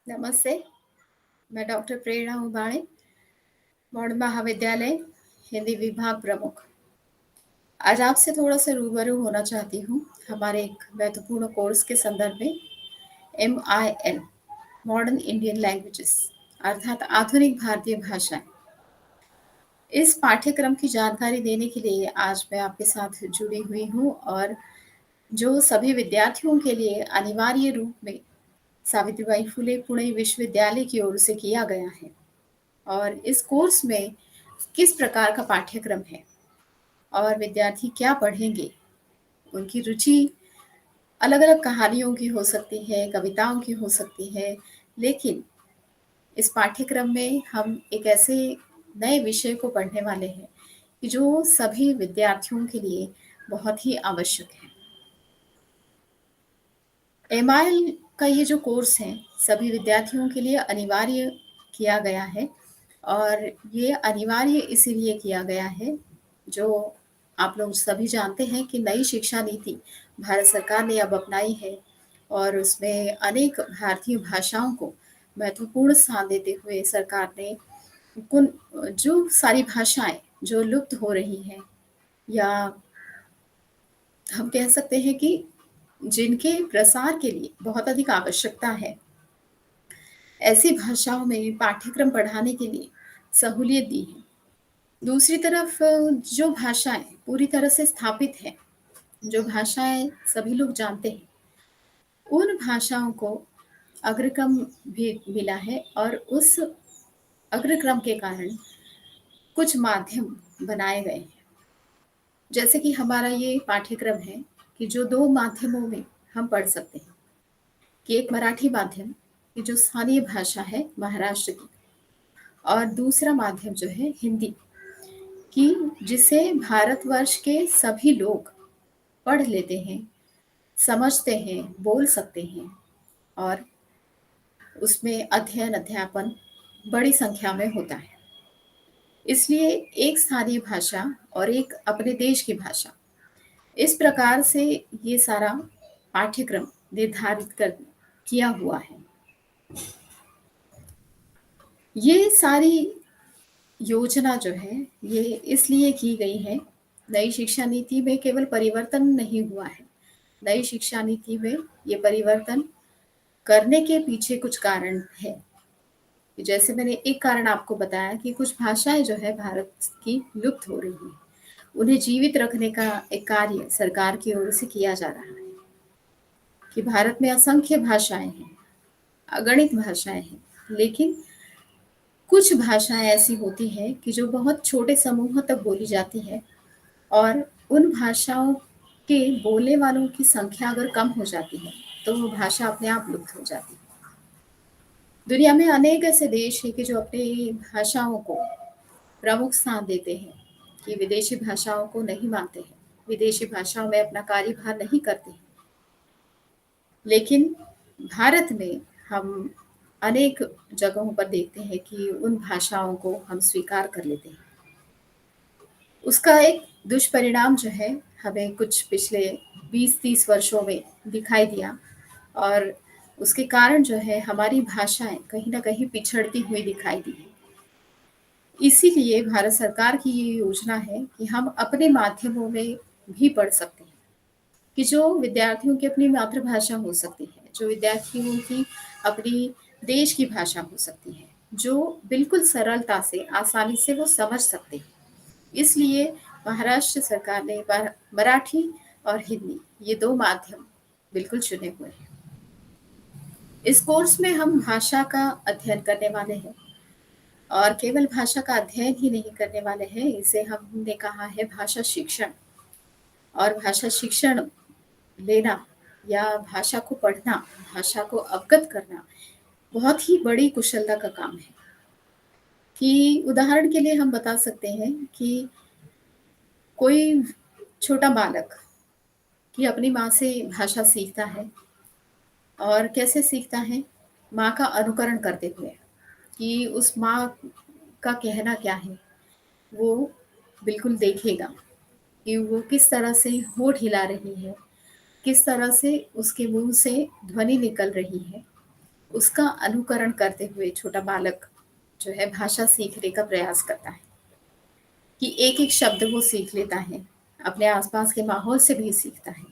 नमस्ते, मैं डॉक्टर प्रेरणा उबाणे, मॉडर्न महाविद्यालय, हिंदी विभाग प्रमुख। आज आपसे थोड़ा-सा रूबरू होना चाहती हूँ, हमारे एक महत्वपूर्ण कोर्स के संदर्भ में MIL मॉडर्न इंडियन लैंग्वेजेस अर्थात आधुनिक भारतीय भाषाएँ। इस पाठ्यक्रम की जानकारी देने के लिए आज मैं आपके साथ जुड़ी हुई हूँ और जो सभी विद्यार्थियों के लिए अनिवार्य रूप में सावित्रीबाई फुले पुणे विश्वविद्यालय की ओर से किया गया है। और इस कोर्स में किस प्रकार का पाठ्यक्रम है और विद्यार्थी क्या पढ़ेंगे, उनकी रुचि अलग-अलग कहानियों की हो सकती है, कविताओं की हो सकती है, लेकिन इस पाठ्यक्रम में हम एक ऐसे नए विषय को पढ़ने वाले हैं कि जो सभी विद्यार्थियों के लिए बहुत ही आवश्यक है। एमआईएल का ये जो कोर्स है, सभी विद्यार्थियों के लिए अनिवार्य किया गया है और ये अनिवार्य इसीलिए किया गया है, जो आप लोग सभी जानते हैं कि नई शिक्षा नीति भारत सरकार ने अब अपनाई है और उसमें अनेक भारतीय भाषाओं को महत्वपूर्ण स्थान देते हुए सरकार ने कुन जो सारी भाषाएँ जो लुप्त हो रही हैं या हम कह सकते हैं कि जिनके प्रसार के लिए बहुत अधिक आवश्यकता है, ऐसी भाषाओं में पाठ्यक्रम पढ़ाने के लिए सहूलियत दी है। दूसरी तरफ जो भाषाएँ पूरी तरह से स्थापित हैं, जो भाषाएँ सभी लोग जानते हैं, उन भाषाओं को अग्रक्रम भी मिला है और उस अग्रक्रम के कारण कुछ माध्यम बनाए गए हैं। जैसे कि हमारा ये पाठ्यक्रम है कि जो 2 माध्यमों में हम पढ़ सकते हैं, कि एक मराठी माध्यम, की जो स्थानीय भाषा है महाराष्ट्र की और दूसरा माध्यम जो है हिंदी, कि जिसे भारतवर्ष के सभी लोग पढ़ लेते हैं, समझते हैं, बोल सकते हैं और उसमें अध्ययन, अध्यापन बड़ी संख्या में होता है। इसलिए एक स्थानीय भाषा और एक अपने देश की भाषा, इस प्रकार से ये सारा पाठ्यक्रम निर्धारित कर किया हुआ है। ये सारी योजना जो है, ये इसलिए की गई है, नई शिक्षा नीति में केवल परिवर्तन नहीं हुआ है। नई शिक्षा नीति में ये परिवर्तन करने के पीछे कुछ कारण है। जैसे मैंने एक कारण आपको बताया कि कुछ भाषाएँ जो है भारत की लुप्त हो रही हैं। उन्हें जीवित रखने का एक कार्य सरकार की ओर से किया जा रहा है, कि भारत में असंख्य भाषाएँ हैं, अगणित भाषाएँ हैं, लेकिन कुछ भाषाएँ ऐसी होती हैं कि जो बहुत छोटे समूहों तक बोली जाती हैं और उन भाषाओं के बोलने वालों की संख्या अगर कम हो जाती है, तो वो भाषा अपने आप लुप्त हो जाती है। दुनिया में अनेक ऐसे देश हैं कि जो अपनी भाषाओं को प्रमुख स्थान देते हैं, कि विदेशी भाषाओं को नहीं मानते हैं, विदेशी भाषाओं में अपना कार्यभार नहीं करते हैं। लेकिन भारत में हम अनेक जगहों पर देखते हैं कि उन भाषाओं को हम स्वीकार कर लेते हैं। उसका एक दुष्परिणाम जो है, हमें कुछ पिछले 20-30 वर्षों में दिखाई दिया और उसके कारण जो है हमारी भाषाएँ कहीं न कहीं पिछड़ती हुई दिखाई दी। इसीलिए भारत सरकार की ये योजना है कि हम अपने माध्यमों में भी पढ़ सकते हैं, कि जो विद्यार्थियों की अपनी मातृभाषा हो सकती है, जो विद्यार्थियों की अपनी देश की भाषा हो सकती है, जो बिल्कुल सरलता से, आसानी से वो समझ सकते हैं। इसलिए महाराष्ट्र सरकार ने मराठी और हिंदी ये 2 माध्यम बिल्कुल चुने हुए हैं। इस कोर्स में हम भाषा का अध्ययन करने वाले हैं और केवल भाषा का अध्ययन ही नहीं करने वाले हैं, इसे हमने कहा है भाषा शिक्षण और भाषा शिक्षण लेना या भाषा को पढ़ना, भाषा को अवगत करना, बहुत ही बड़ी कुशलता का काम है। कि उदाहरण के लिए हम बता सकते हैं कि कोई छोटा बालक कि अपनी माँ से भाषा सीखता है और कैसे सीखता है? माँ का अनुकरण करते हुए, कि उस माँ का कहना क्या है, वो बिल्कुल देखेगा कि वो किस तरह से होठ हिला रही है, किस तरह से उसके मुँह से ध्वनि निकल रही है उसका अनुकरण करते हुए छोटा बालक जो है भाषा सीखने का प्रयास करता है कि एक-एक शब्द वो सीख लेता है, अपने आस-पास के माहौल से भी सीखता है,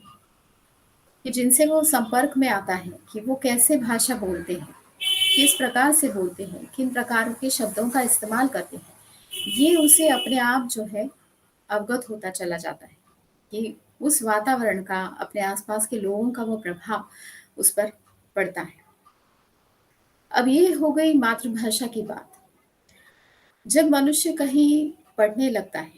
कि जिनसे वो संपर्क में आता है कि वो कैसे भाषा बोलते हैं, किस प्रकार से बोलते हैं, किन प्रकार के शब्दों का इस्तेमाल करते हैं। ये उसे अपने आप जो है अवगत होता चला जाता है कि उस वातावरण का, अपने आस-पास के लोगों का वो प्रभाव उस पर पड़ता है। अब ये हो गई मातृभाषा की बात। जब मनुष्य कहीं पढ़ने लगता है,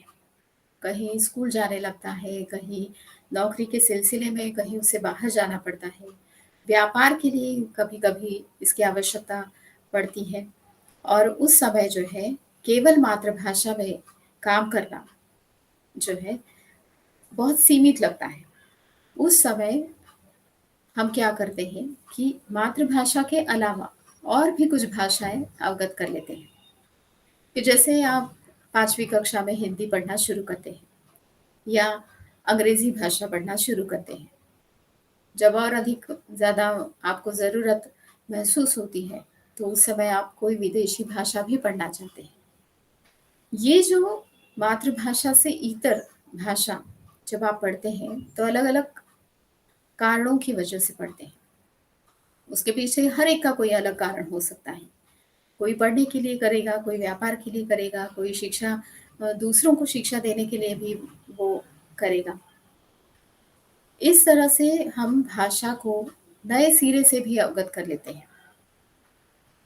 कहीं स्कूल जाने लगता है, कहीं नौकरी के सिलसिले में कहीं उसे बाहर जाना पड़ता है, व्यापार के लिए कभी-कभी इसकी आवश्यकता पड़ती है और उस समय जो है केवल मातृभाषा में काम करना जो है बहुत सीमित लगता है। उस समय हम क्या करते हैं कि मातृभाषा के अलावा और भी कुछ भाषाएँ अवगत कर लेते हैं। कि जैसे आप 5वीं कक्षा में हिंदी पढ़ना शुरू करते हैं या अंग्रेज़ी भाषा पढ़ना शुरू करते हैं। जब और अधिक ज़्यादा आपको ज़रूरत महसूस होती है, तो उस समय आप कोई विदेशी भाषा भी पढ़ना चाहते हैं। ये जो मातृभाषा से इतर भाषा जब आप पढ़ते हैं, तो अलग-अलग कारणों की वजह से पढ़ते हैं। उसके पीछे हर एक का कोई अलग कारण हो सकता है। कोई पढ़ने के लिए करेगा, कोई व्यापार के लिए करेगा, कोई शिक्षा दूसरों को शिक्षा देने के लिए भी वो करेगा। इस तरह से हम भाषा को नए सिरे से भी अवगत कर लेते हैं।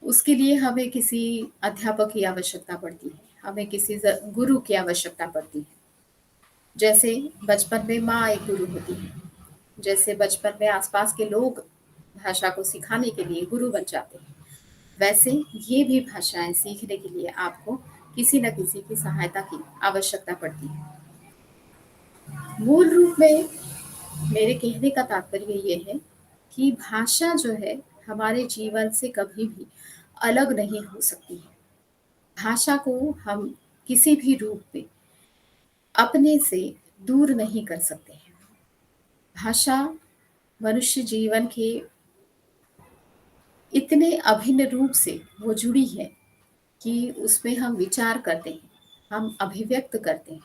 उसके लिए हमें किसी अध्यापक की आवश्यकता पड़ती है, हमें किसी गुरु की आवश्यकता पड़ती है। जैसे बचपन में माँ एक गुरु होती है, जैसे बचपन में आसपास के लोग भाषा को सिखाने के लिए गुरु बन जाते हैं। वैसे ये भी भाषाएँ सीखने के लिए आपको किसी न किसी की सहायता की आवश्यकता पड़ती है। मूल रूप में मेरे कहने का तात्पर्य ये है कि भाषा जो है हमारे जीवन से कभी भी अलग नहीं हो सकती है। भाषा को हम किसी भी रूप में अपने से दूर नहीं कर सकते हैं। भाषा मनुष्य जीवन के इतने अभिन्न रूप से वो जुड़ी है कि उसमें हम विचार करते हैं, हम अभिव्यक्त करते हैं।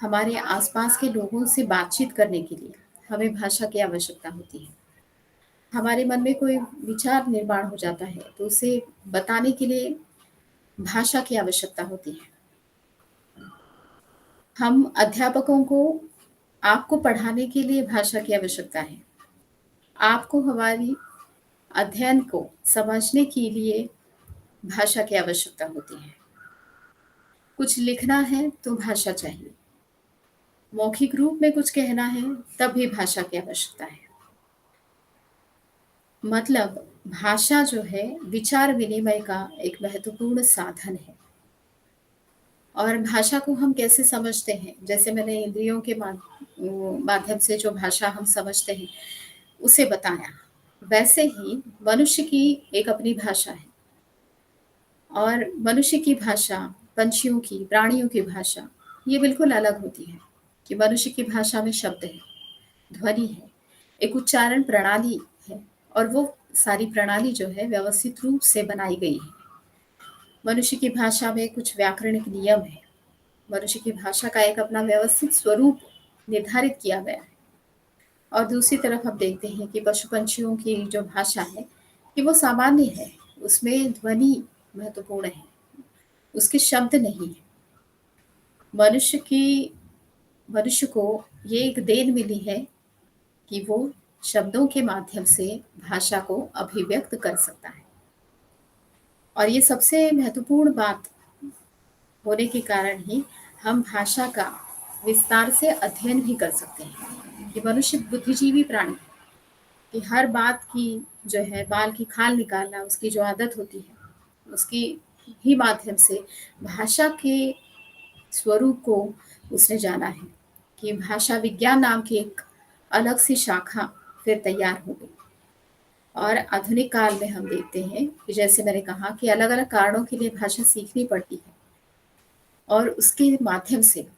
हमारे आसपास के लोगों से बातचीत करने के लिए हमें भाषा की आवश्यकता होती है। हमारे मन में कोई विचार निर्माण हो जाता है, तो उसे बताने के लिए भाषा की आवश्यकता होती है। हम अध्यापकों को आपको पढ़ाने के लिए भाषा की आवश्यकता है। आपको हमारी अध्ययन को समझने के लिए भाषा की आवश्यकता होती है। कुछ लिखना है तो भाषा चाहिए। मौखिक रूप में कुछ कहना है तब भी भाषा की आवश्यकता है। मतलब भाषा जो है विचार विनिमय का एक महत्वपूर्ण साधन है। और भाषा को हम कैसे समझते हैं? जैसे मैंने इंद्रियों के माध्यम से जो भाषा हम समझते हैं, उसे बताया। वैसे ही मनुष्य की एक अपनी भाषा है और मनुष्य की भाषा, पंछियों की, प्राणियों की भाषा, ये बिल्कुल अलग होती है कि मनुष्य की भाषा में शब्द है, ध्वनि है, एक उच्चारण प्रणाली है और वो सारी प्रणाली जो है व्यवस्थित रूप से बनाई गई है। मनुष्य की भाषा में कुछ व्याकरणिक नियम है। मनुष्य की भाषा का एक अपना व्यवस्थित स्वरूप निर्धारित किया गया है। और दूसरी तरफ हम देखते हैं कि पशु-पंछियों की जो भाषा है, कि वो सामान्य है, उसमें ध्वनि महत्वपूर्ण है, उसके शब्द नहीं हैं। मनुष्य की मनुष्य को ये एक देन मिली है कि वो शब्दों के माध्यम से भाषा को अभिव्यक्त कर सकता है। और ये सबसे महत्वपूर्ण बात होने के कारण ही हम भाषा का विस्तार से अध्ययन भी कर सकते हैं। कि मनुष्य बुद्धिजीवी प्राणी है, कि हर बात की जो है बाल की खाल निकालना उसकी जो आदत होती है, उसकी ही माध्यम से भाषा के स्वरूप को उसने जाना है कि भाषा विज्ञान नाम की एक अलग सी शाखा फिर तैयार हो गई। और आधुनिक काल में हम देखते हैं कि जैसे मैंने कहा कि अलग-अलग कारणों के लिए भाषा सीखनी पड़ती है और उसके माध्यम से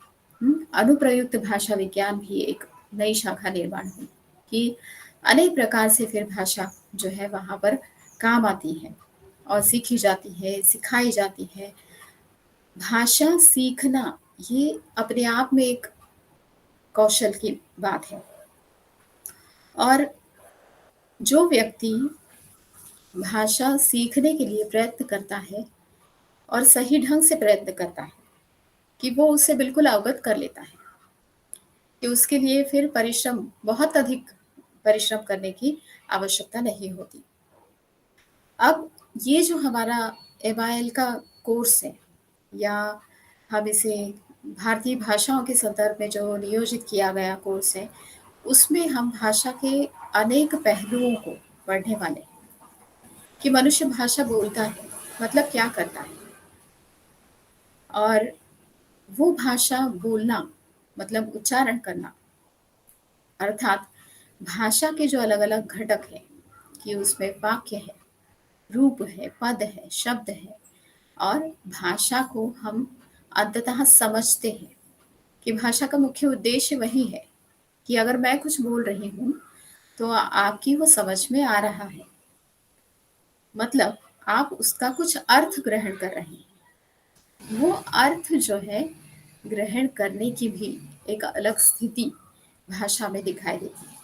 अनुप्रयुक्त भाषा विज्ञान भी एक नई शाखा निर्माण हुई कि अनेक प्रकार से फिर भाषा जो है वहाँ पर काम आती है और सीखी जाती है, सिखाई जाती है। भाषा सीखना ये अपने आप में एक कौशल की बात है और जो व्यक्ति भाषा सीखने के लिए प्रयत्न करता है और सही ढंग से प्रयत्न करता है कि वो उसे बिल्कुल अवगत कर लेता है कि उसके लिए फिर परिश्रम बहुत अधिक परिश्रम करने की आवश्यकता नहीं होती। अब ये जो हमारा एमआईएल का कोर्स है या हम इसे भारतीय भाषाओं के संदर्भ में जो नियोजित किया गया कोर्स है, उसमें हम भाषा के अनेक पहलुओं को पढ़ने वाले हैं कि मनुष्य भाषा बोलता है, मतलब क्या करता है और वो भाषा बोलना मतलब उच्चारण करना अर्थात भाषा के जो अलग-अलग घटक हैं कि उसमें वाक्य है, रूप है, पद है, शब्द है और भाषा को हम अंततः समझते हैं कि भाषा का मुख्य उद्देश्य वही है कि अगर मैं कुछ बोल रही हूँ, तो आपकी वो समझ में आ रहा है। मतलब आप उसका कुछ अर्थ ग्रहण कर रहे हैं। वो अर्थ जो है ग्रहण करने की भी एक अलग स्थिति भाषा में दिखाई देती है।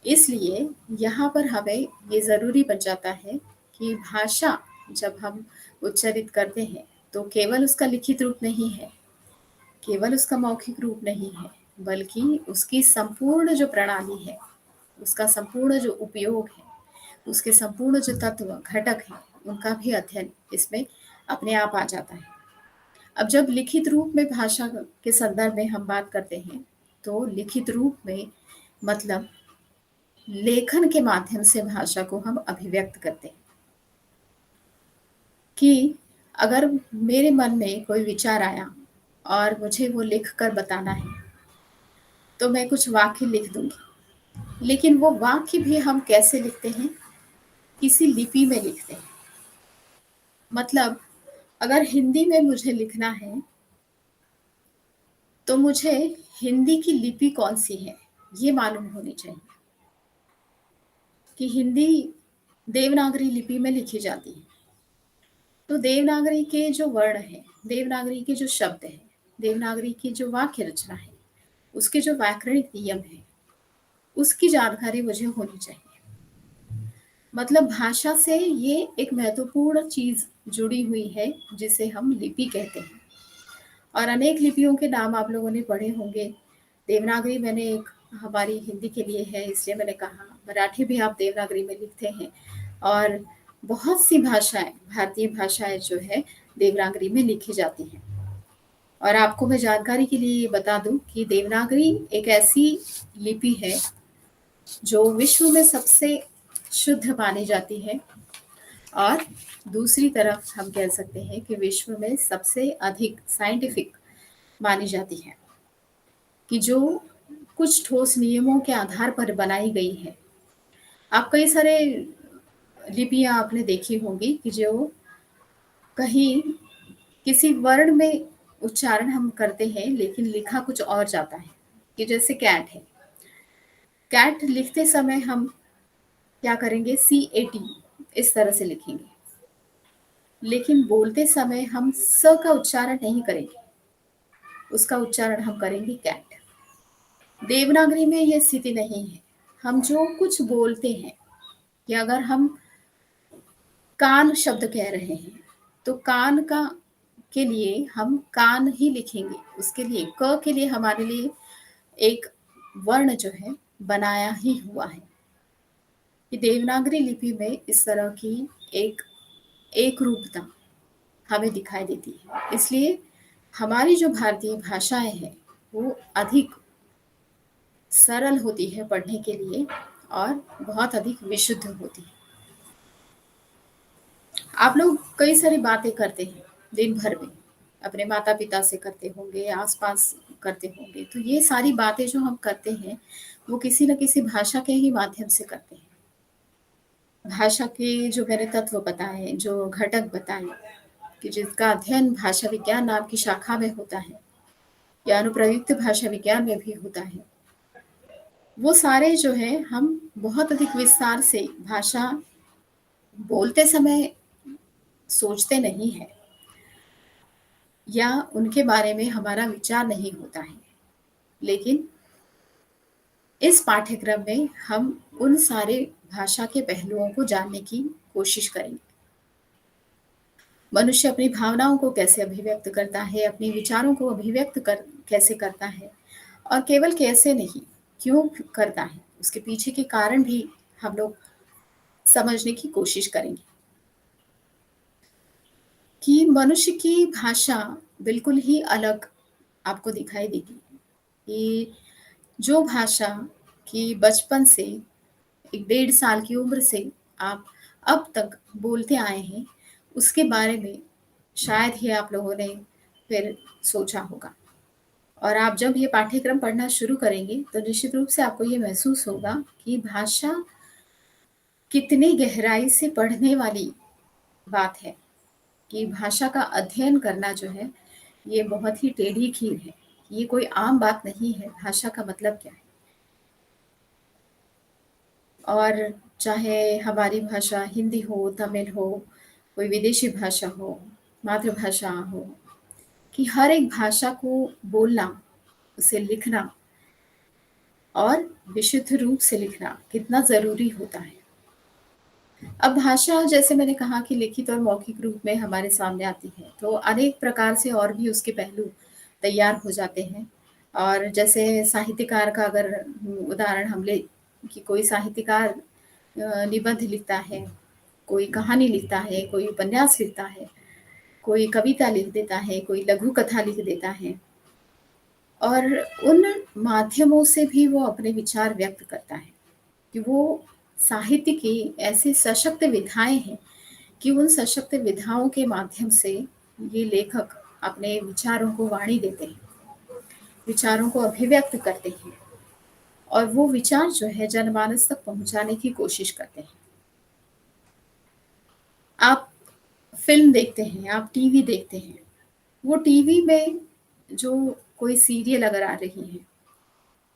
इसलिए यहाँ पर हमें ये ज़रूरी बन जाता है कि भाषा जब हम उच्चारित करते हैं, तो केवल उसका लिखित रूप नहीं है, केवल उसका मौखिक रूप नहीं है, बल्कि उसकी संपूर्ण जो प्रणाली है, उसका संपूर्ण जो उपयोग है, उसके संपूर्ण जो तत्व, घटक हैं, उनका भी अध्ययन इसमें अपने आप आ जाता है। अब जब लिखित रूप में भाषा के संदर्भ में हम बात करते हैं, तो लिखित रूप में मतलब लेखन के माध्यम से भाषा को हम अभिव्यक्त करते हैं कि अगर मेरे मन में कोई विचार आया और मुझे वो लिख कर बताना है, तो मैं कुछ वाक्य लिख दूँगी। लेकिन वो वाक्य भी हम कैसे लिखते हैं? किसी लिपि में लिखते हैं। मतलब अगर हिंदी में मुझे लिखना है, तो मुझे हिंदी की लिपि कौन-सी है, ये मालूम होनी चाहिए कि हिंदी देवनागरी लिपि में लिखी जाती है। तो देवनागरी के जो वर्ण हैं, देवनागरी के जो शब्द हैं, देवनागरी की जो वाक्य रचना है, उसके जो व्याकरणिक नियम हैं, उसकी जानकारी मुझे होनी चाहिए। मतलब भाषा से ये एक महत्वपूर्ण चीज़ जुड़ी हुई है, जिसे हम लिपि कहते हैं और अनेक लिपियों के नाम आप लोगों ने पढ़े होंगे। देवनागरी मैंने एक हमारी हिंदी के लिए है, इसलिए मैंने कहा। मराठी भी आप देवनागरी में लिखते हैं और बहुत सी भाषाएँ, भारतीय भाषाएँ जो है, देवनागरी में लिखी जाती हैं। और आपको मैं जानकारी के लिए ये बता दूँ कि देवनागरी एक ऐसी लिपि है, जो विश्व में सबसे शुद्ध मानी जाती है और दूसरी तरफ हम कह सकते हैं कि विश्व में सबसे अधिक साइंटिफिक मानी जाती है कि जो कुछ ठोस नियमों के आधार पर बनाई गई है। आप कई सारे लिपियाँ आपने देखी होंगी कि जो कहीं किसी वर्ण में उच्चारण हम करते हैं लेकिन लिखा कुछ और जाता है, कि जैसे कैट है। कैट लिखते समय हम क्या करेंगे CAT इस तरह से लिखेंगे। लेकिन बोलते समय हम स का उच्चारण नहीं करेंगे, उसका उच्चारण हम करेंगे कैट। देवनागरी में ये स्थिति नहीं है। हम जो कुछ बोलते हैं कि अगर हम कान शब्द कह रहे हैं, तो कान का के लिए हम कान ही लिखेंगे। उसके लिए क के लिए हमारे लिए एक वर्ण जो है बनाया ही हुआ है। कि देवनागरी लिपि में इस तरह की एक एकरूपता हमें दिखाई देती है। इसलिए हमारी जो भारतीय भाषाएँ हैं, वो अधिक सरल होती है पढ़ने के लिए और बहुत अधिक विशुद्ध होती है। आप लोग कई सारी बातें करते हैं दिन भर में, अपने माता-पिता से करते होंगे, आस-पास करते होंगे, तो ये सारी बातें जो हम करते हैं, वो किसी न किसी भाषा के ही माध्यम से करते हैं। भाषा के जो मैंने तत्व बताए, जो घटक बताए कि जिसका अध्ययन भाषा विज्ञान नाम की शाखा में होता है या अनुप्रयुक्त भाषा विज्ञान में भी होता है। वो सारे जो हैं हम बहुत अधिक विस्तार से भाषा बोलते समय सोचते नहीं हैं या उनके बारे में हमारा विचार नहीं होता है। लेकिन इस पाठ्यक्रम में हम उन सारे भाषा के पहलुओं को जानने की कोशिश करेंगे। मनुष्य अपनी भावनाओं को कैसे अभिव्यक्त करता है, अपने विचारों को अभिव्यक्त कर कैसे करता है और केवल कैसे नहीं, क्यों करता है, उसके पीछे के कारण भी हम लोग समझने की कोशिश करेंगे। कि मनुष्य की भाषा बिल्कुल ही अलग आपको दिखाई देगी। कि जो भाषा कि बचपन से 1 डेढ़ साल की उम्र से आप अब तक बोलते आए हैं, उसके बारे में शायद ही आप लोगों ने फिर सोचा होगा। और आप जब ये पाठ्यक्रम पढ़ना शुरू करेंगे, तो निश्चित रूप से आपको ये महसूस होगा कि भाषा कितनी गहराई से पढ़ने वाली बात है। कि भाषा का अध्ययन करना जो है, ये बहुत ही टेढ़ी खीर है। ये कोई आम बात नहीं है, भाषा का मतलब क्या है? और चाहे हमारी भाषा हिंदी हो, तमिल हो, कोई विदेशी भाषा हो, मातृभाषा हो, कि हर एक भाषा को बोलना, उसे लिखना और विशुद्ध रूप से लिखना कितना ज़रूरी होता है। अब भाषा जैसे मैंने कहा कि लिखित और मौखिक रूप में हमारे सामने आती है, तो अनेक प्रकार से और भी उसके पहलू तैयार हो जाते हैं। और जैसे साहित्यकार का अगर उदाहरण हम लें कि कोई साहित्यकार निबंध लिखता है, कोई कहानी लिखता है, कोई उपन्यास लिखता है, कोई कविता लिख देता है, कोई लघु कथा लिख देता है और उन माध्यमों से भी वो अपने विचार व्यक्त करता है। कि वो साहित्य की ऐसी सशक्त विधाएँ हैं कि उन सशक्त विधाओं के माध्यम से ये लेखक अपने विचारों को वाणी देते हैं, विचारों को अभिव्यक्त करते हैं और वो विचार जो है जनमानस तक पहुँचाने की कोशिश करते हैं। आप फ़िल्म देखते हैं, आप टीवी देखते हैं, वो टीवी में जो कोई सीरियल अगर आ रही है,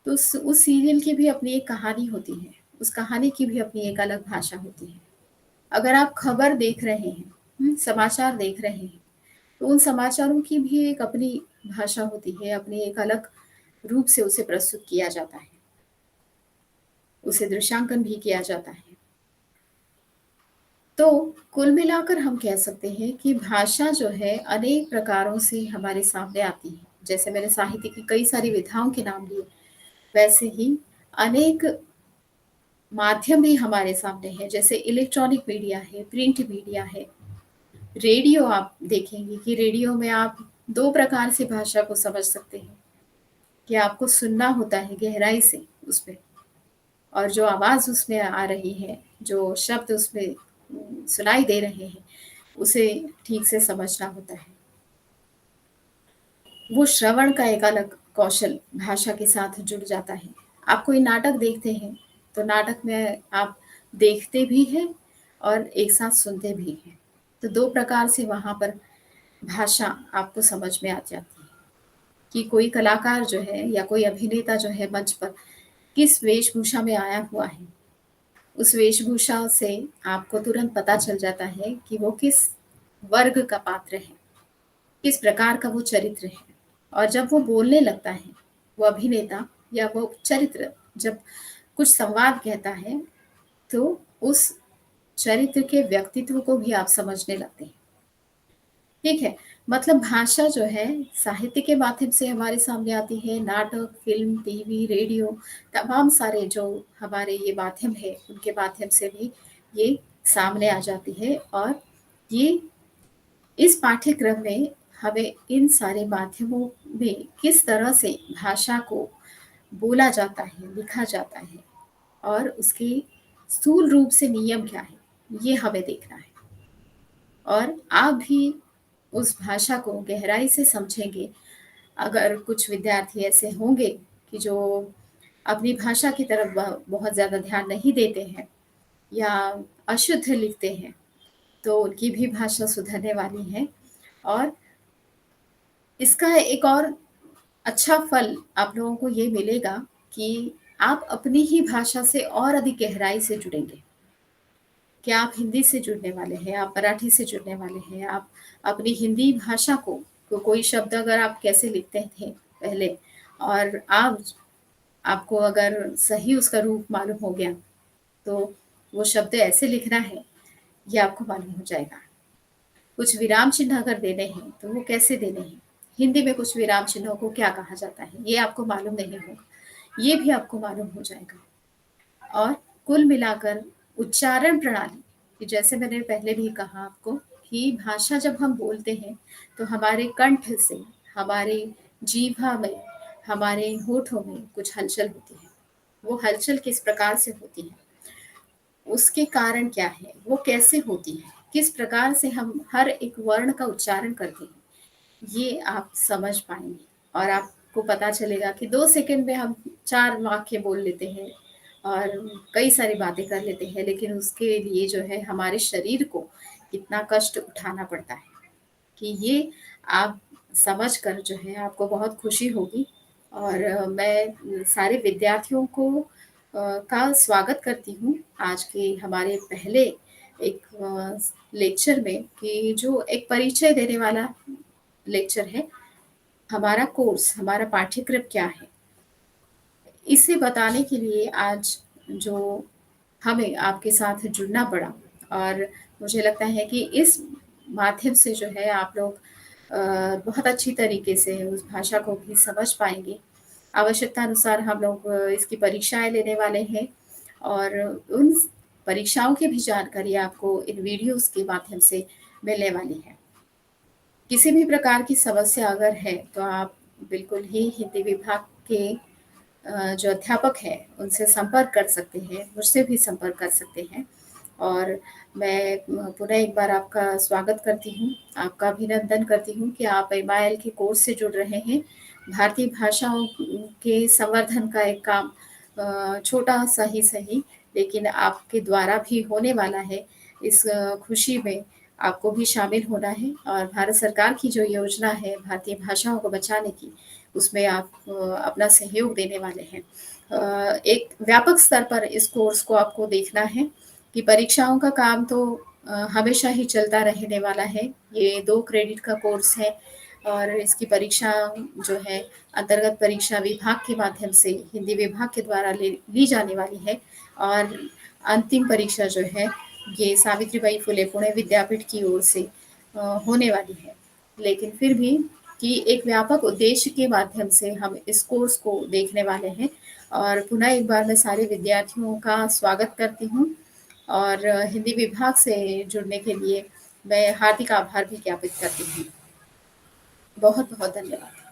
तो उस सीरियल की भी अपनी एक कहानी होती है, उस कहानी की भी अपनी एक अलग भाषा होती है। अगर आप खबर देख रहे हैं, समाचार देख रहे हैं, तो उन समाचारों की भी एक अपनी भाषा होती है, अपनी एक अलग रूप से उसे प्रस्तुत किया जाता है, उसे दृश्यांकन भी किया जाता है। तो कुल मिलाकर हम कह सकते हैं कि भाषा जो है अनेक प्रकारों से हमारे सामने आती है। जैसे मैंने साहित्य की कई सारी विधाओं के नाम लिए, वैसे ही अनेक माध्यम भी हमारे सामने हैं, जैसे इलेक्ट्रॉनिक मीडिया है, प्रिंट मीडिया है। रेडियो आप देखेंगे कि रेडियो में आप 2 प्रकार से भाषा को समझ सकते हैं, कि आपको सुनना होता है गहराई से उसमें और जो आवाज़ उसमें आ रही है, जो शब्द उसमें सुनाई दे रहे हैं, उसे ठीक से समझना होता है। वो श्रवण का एक अलग कौशल भाषा के साथ जुड़ जाता है। आप कोई नाटक देखते हैं, तो नाटक में आप देखते भी हैं और एक साथ सुनते भी हैं। तो 2 प्रकार से वहाँ पर भाषा आपको समझ में आ जाती है कि कोई कलाकार जो है या कोई अभिनेता जो है मंच पर किस वेशभूषा में आया हुआ है। उस वेशभूषा से आपको तुरंत पता चल जाता है कि वो किस वर्ग का पात्र है, किस प्रकार का वो चरित्र है। और जब वो बोलने लगता है, वो अभिनेता या वो चरित्र जब कुछ संवाद कहता है, तो उस चरित्र के व्यक्तित्व को भी आप समझने लगते हैं। ठीक है, मतलब भाषा जो है साहित्य के माध्यम से हमारे सामने आती है, नाटक, फ़िल्म, टीवी, रेडियो तमाम सारे जो हमारे ये माध्यम है, उनके माध्यम से भी ये सामने आ जाती है और ये इस पाठ्यक्रम में हमें इन सारे माध्यमों में किस तरह से भाषा को बोला जाता है, लिखा जाता है और उसके स्थूल रूप से नियम क्या है, ये हमें देखना है। और आप भी उस भाषा को गहराई से समझेंगे। अगर कुछ विद्यार्थी ऐसे होंगे कि जो अपनी भाषा की तरफ बहुत ज़्यादा ध्यान नहीं देते हैं या अशुद्ध लिखते हैं, तो उनकी भी भाषा सुधरने वाली है और इसका एक और अच्छा फल आप लोगों को ये मिलेगा कि आप अपनी ही भाषा से और अधिक गहराई से जुड़ेंगे। क्या आप हिंदी से जुड़ने वाले हैं, आप मराठी से जुड़ने वाले हैं, आप अपनी हिंदी भाषा को कोई शब्द अगर आप कैसे लिखते थे पहले और आपको अगर सही उसका रूप मालूम हो गया, तो वो शब्द ऐसे लिखना है, ये आपको मालूम हो जाएगा। कुछ विराम चिन्ह अगर देने हैं, तो वो कैसे देने हैं? हिंदी में कुछ विराम चिन्हों को क्या कहा जाता है, ये आपको मालूम नहीं होगा। ये भी आपको मालूम हो जाएगा। और कुल मिलाकर उच्चारण प्रणाली, कि जैसे मैंने पहले भी कहा आपको कि भाषा जब हम बोलते हैं, तो हमारे कंठ से, हमारे जीभा में, हमारे होठों में कुछ हलचल होती है। वो हलचल किस प्रकार से होती है, उसके कारण क्या है, वो कैसे होती है, किस प्रकार से हम हर एक वर्ण का उच्चारण करते हैं, ये आप समझ पाएँगे और आपको पता चलेगा कि 2 सेकंड में हम 4 वाक्य बोल लेते हैं और कई सारी बातें कर लेते हैं, लेकिन उसके लिए जो है हमारे शरीर को कितना कष्ट उठाना पड़ता है, कि ये आप समझ कर जो है आपको बहुत खुशी होगी। और मैं सारे विद्यार्थियों को का स्वागत करती हूँ आज के हमारे पहले एक लेक्चर में, कि जो एक परिचय देने वाला लेक्चर है। हमारा कोर्स, हमारा पाठ्यक्रम क्या है? इसे बताने के लिए आज जो हमें आपके साथ जुड़ना पड़ा, और मुझे लगता है कि इस माध्यम से जो है आप लोग बहुत अच्छी तरीके से उस भाषा को भी समझ पाएँगे। आवश्यकता अनुसार हम लोग इसकी परीक्षाएँ लेने वाले हैं और उन परीक्षाओं की भी जानकारी आपको इन वीडियोज़ के माध्यम से मिलने वाली है। किसी भी प्रकार की समस्या अगर है, तो आप बिल्कुल ही हिंदी विभाग के जो अध्यापक हैं, उनसे संपर्क कर सकते हैं, मुझसे भी संपर्क कर सकते हैं। और मैं पुनः एक बार आपका स्वागत करती हूँ, आपका अभिनंदन करती हूँ कि आप एमआईएल के कोर्स से जुड़ रहे हैं। भारतीय भाषाओं के संवर्धन का एक काम छोटा-सा ही सही, लेकिन आपके द्वारा भी होने वाला है। इस खुशी में आपको भी शामिल होना है और भारत सरकार की जो योजना है भारतीय भाषाओं को बचाने की, उसमें आप अपना सहयोग देने वाले हैं। एक व्यापक स्तर पर इस कोर्स को आपको देखना है कि परीक्षाओं का काम तो हमेशा ही चलता रहने वाला है। ये 2 क्रेडिट का कोर्स है और इसकी परीक्षा जो है अंतर्गत परीक्षा विभाग के माध्यम से हिंदी विभाग के द्वारा ली जाने वाली है और अंतिम परीक्षा जो है ये सावित्रीबाई फुले पुणे विद्यापीठ की ओर से होने वाली है। लेकिन फिर भी कि एक व्यापक उद्देश्य के माध्यम से हम इस कोर्स को देखने वाले हैं और पुनः एक बार मैं सारे विद्यार्थियों का स्वागत करती हूँ और हिंदी विभाग से जुड़ने के लिए मैं हार्दिक आभार भी ज्ञापित करती हूँ। बहुत-बहुत धन्यवाद।